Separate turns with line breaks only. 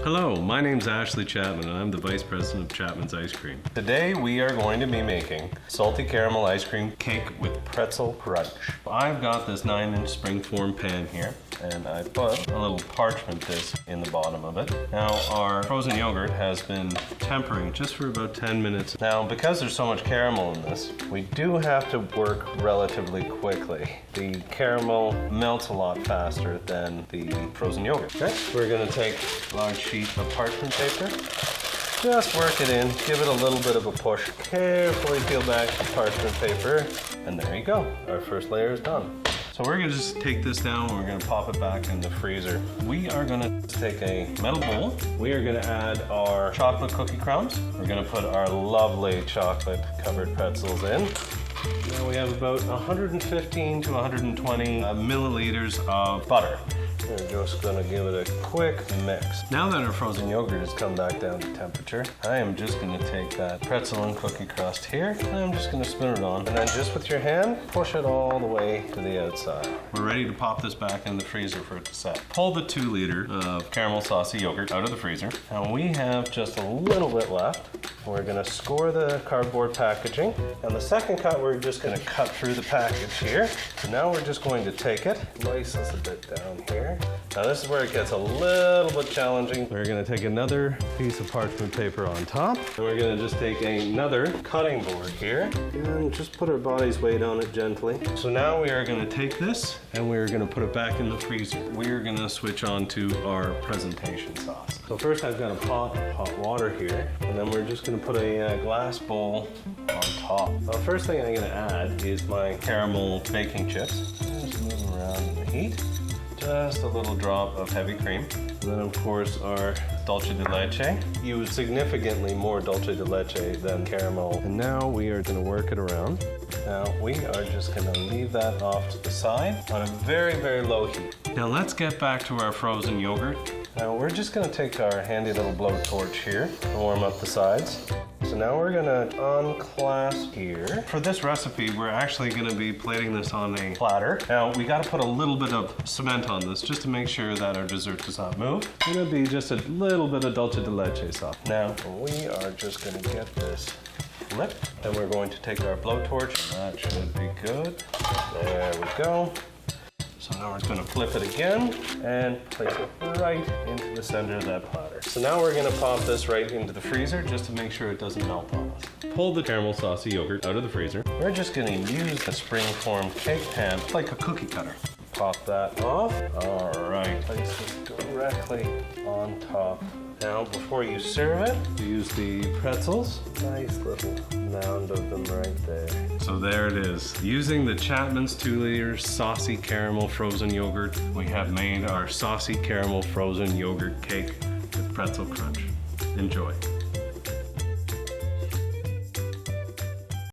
Hello, my name's Ashley Chapman and I'm the Vice President of Chapman's Ice Cream. Today we are going to be making salty caramel ice cream cake with pretzel crunch. I've got this 9-inch springform pan here and I put a little parchment disc in the bottom of it. Now our frozen yogurt has been tempering just for about 10 minutes. Now because there's so much caramel in this, we do have to work relatively quickly. The caramel melts a lot faster than the frozen yogurt. Okay, we're going to take a large sheet of parchment paper. Just work it in, give it a little bit of a push. Carefully peel back the parchment paper, and there you go. Our first layer is done. So we're gonna just take this down and we're gonna pop it back in the freezer. We are gonna take a metal bowl. We are gonna add our chocolate cookie crumbs. We're gonna put our lovely chocolate covered pretzels in. Now we have about 115 to 120 milliliters of butter. We're just gonna give it a quick mix. Now that our frozen yogurt has come back down to temperature, I am just gonna take that pretzel and cookie crust here, and I'm just gonna spin it on. And then just with your hand, push it all the way to the outside. We're ready to pop this back in the freezer for it to set. Pull the 2 liter of caramel saucy yogurt out of the freezer. And we have just a little bit left. We're gonna score the cardboard packaging. And the second cut, we're just gonna cut through the package here. So now we're just going to take it, slice this a bit down here. Now this is where it gets a little bit challenging. We're gonna take another piece of parchment paper on top. And we're gonna just take another cutting board here and just put our body's weight on it gently. So now we are gonna take this and we're gonna put it back in the freezer. We're gonna switch on to our presentation sauce. So first I've got a pot of hot water here, and then we're just gonna put a glass bowl on top. Now the first thing I'm gonna add is my caramel baking chips. Just move them around in the heat. Just a little drop of heavy cream. And then of course our dulce de leche. Use significantly more dulce de leche than caramel. And now we are gonna work it around. Now we are just gonna leave that off to the side on a very, very low heat. Now let's get back to our frozen yogurt. Now we're just gonna take our handy little blowtorch here and warm up the sides. So now we're gonna unclasp here. For this recipe, we're actually gonna be plating this on a platter. Now we gotta put a little bit of cement on this just to make sure that our dessert does not move. It's gonna be just a little bit of dulce de leche sauce. Now we are just gonna get this flipped, and we're going to take our blowtorch. That should be good. There we go. So now we're going to flip it again and place it right into the center of that platter. So now we're going to pop this right into the freezer just to make sure it doesn't melt on us. Pull the caramel saucy yogurt out of the freezer. We're just going to use the springform cake pan like a cookie cutter. Pop that off. All right, place this directly on top. Now, before you serve it, use the pretzels. Nice little mound of them right there. So there it is. Using the Chapman's 2 liter saucy caramel frozen yogurt, we have made our saucy caramel frozen yogurt cake with pretzel crunch. Enjoy.